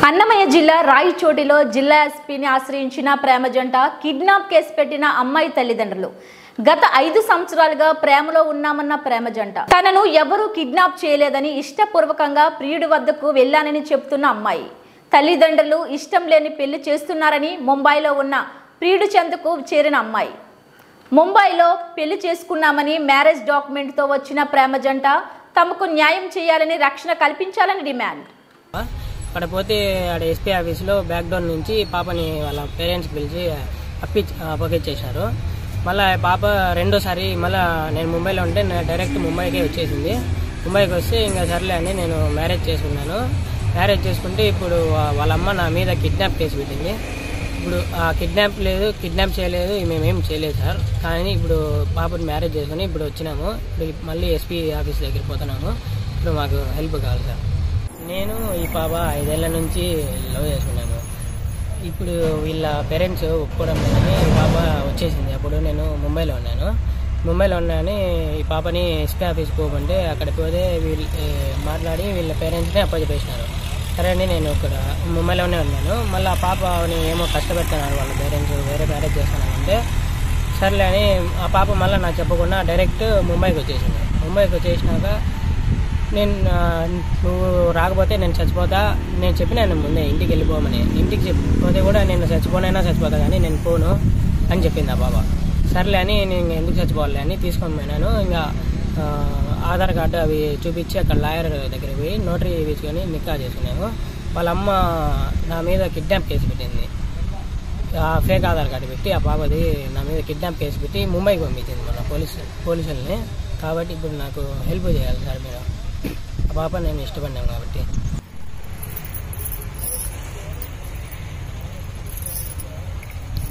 అన్నమయ్య జిల్లా రాయచోటిలో జిల్లా ఎస్పీని ఆశ్రయించిన ప్రేమ జంట కిడ్నాప్ కేసు పెట్టిన అమ్మాయి తల్లిదండ్రులు గత 5 సంవత్సరాలుగా ప్రేమలో ఉన్నామన్న ప్రేమ జంట తనను ఎవరూ కిడ్నాప్ చేయలేదని ఇష్టపూర్వకంగా ప్రియుడి వద్దకు వెళ్లానని చెప్తున్న అమ్మాయి తల్లిదండ్రులు ఇష్టం లేని పెళ్లి చేస్తున్నారని ముంబైలో ఉన్న ప్రియుడి చెంతకు చేరిన అమ్మాయి ముంబైలో పెళ్లి చేసుకున్నామని మ్యారేజ్ డాక్యుమెంట్ తో వచ్చిన ప్రేమ జంట తమకు న్యాయం చేయాలని రక్షణ కల్పించాలని డిమాండ్ అక్కడ పోతే ఆడ ఎస్పీ ఆఫీస్లో బ్యాక్ డోర్ నుంచి పాపని వాళ్ళ పేరెంట్స్కి పిలిచి అప్పగించేశారు. మళ్ళీ పాప రెండోసారి మళ్ళీ నేను ముంబైలో ఉంటే డైరెక్ట్ ముంబైకే వచ్చేసింది. ముంబైకి వస్తే ఇంకా సర్లే అని నేను మ్యారేజ్ చేసుకున్నాను. మ్యారేజ్ చేసుకుంటే ఇప్పుడు వాళ్ళ అమ్మ నా మీద కిడ్నాప్ కేసు పెట్టింది. ఇప్పుడు కిడ్నాప్ చేయలేదు, మేమేం చేయలేదు సార్. కానీ ఇప్పుడు పాపని మ్యారేజ్ చేసుకుని ఇప్పుడు వచ్చినాము. ఇప్పుడు మళ్ళీ ఎస్పీ ఆఫీస్ దగ్గరికి పోతున్నాము. ఇప్పుడు మాకు హెల్ప్ కావాలి సార్. నేను ఈ పాప 5 ఏళ్ల నుంచి లవ్ చేసుకున్నాను. ఇప్పుడు వీళ్ళ పేరెంట్స్ ఒప్పుకోవడం లేదని ఈ పాప వచ్చేసింది. అప్పుడు నేను ముంబైలో ఉన్నాను. ఈ పాపని ఎస్పీ ఆఫీస్కి పోకుంటే అక్కడికి పోతే మాట్లాడి వీళ్ళ పేరెంట్స్ని అప్పచెప్పేసినారు. సరే అని నేను ఇక్కడ ముంబైలోనే ఉన్నాను. మళ్ళీ ఆ పాపని ఏమో కష్టపెడుతున్నారు వాళ్ళ పేరెంట్స్, వేరే మ్యారేజ్ చేస్తానంటే సర్లే అని ఆ పాప మళ్ళీ నాకు చెప్పకుండా డైరెక్ట్ ముంబైకి వచ్చేసింది. ముంబైకి వచ్చేసినాక నువ్వు రాకపోతే నేను చచ్చిపోతా, నేను చెప్పినాను ముందే ఇంటికి వెళ్ళిపోమని. ఇంటికి చెప్పిపోతే కూడా నేను చచ్చిపోతా కానీ నేను పోను అని చెప్పింది ఆ బాబా. సర్లే అని నేను ఎందుకు చచ్చిపోవాలి అని తీసుకొని పోయినాను. ఇంకా ఆధార్ కార్డు అవి చూపించి అక్కడ లాయర్ దగ్గర పోయి నోటరీ వేసుకొని నిక్కా చేసుకున్నాను. వాళ్ళ అమ్మ నా మీద కిడ్నాప్ కేసు పెట్టింది. ఫేక్ ఆధార్ కార్డు పెట్టి ఆ బాబాది నా మీద కిడ్నాప్ కేసు పెట్టి ముంబైకి పంపించింది మన పోలీసుల్ని. కాబట్టి ఇప్పుడు నాకు హెల్ప్ చేయాలి సార్ మీరు. ఆ పాప నేను ఇష్టపడినాను కాబట్టి.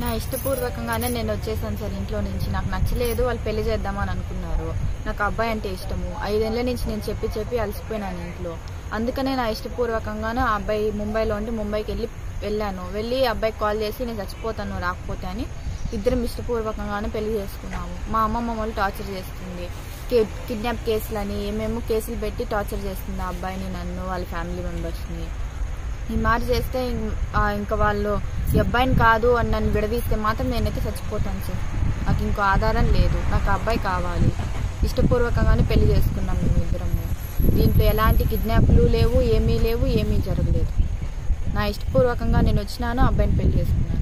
నా ఇష్టపూర్వకంగానే నేను వచ్చేసాను సార్ ఇంట్లో నుంచి. నాకు నచ్చలేదు, వాళ్ళు పెళ్లి చేద్దామని అనుకున్నారు. నాకు అబ్బాయి అంటే ఇష్టము. 5 ఏళ్ల నుంచి నేను చెప్పి అలసిపోయినాను ఇంట్లో. అందుకనే నా ఇష్టపూర్వకంగానే ఆ అబ్బాయి ముంబైలో ఉండి ముంబైకి వెళ్ళి అబ్బాయికి కాల్ చేసి నేను చచ్చిపోతాను రాకపోతే అని ఇద్దరం ఇష్టపూర్వకంగానే పెళ్లి చేసుకున్నాము. మా అమ్మమ్మ వాళ్ళు టార్చర్ చేస్తుంది, కిడ్నాప్ కేసులని ఏమేమో కేసులు పెట్టి టార్చర్ చేస్తుంది ఆ అబ్బాయిని, నన్ను, వాళ్ళ ఫ్యామిలీ మెంబర్స్ని. ఈ మాట చేస్తే ఇంకా వాళ్ళు ఈ అబ్బాయిని కాదు అని నన్ను విడదీస్తే మాత్రం నేనైతే చచ్చిపోతాను సార్. నాకు ఇంకో ఆధారం లేదు, నాకు అబ్బాయి కావాలి. ఇష్టపూర్వకంగానే పెళ్లి చేసుకున్నాం మేము ఇద్దరము. దీంట్లో ఎలాంటి కిడ్నాప్లు లేవు, ఏమీ జరగలేదు. నా ఇష్టపూర్వకంగా నేను వచ్చినాను, అబ్బాయిని పెళ్లి చేసుకున్నాను.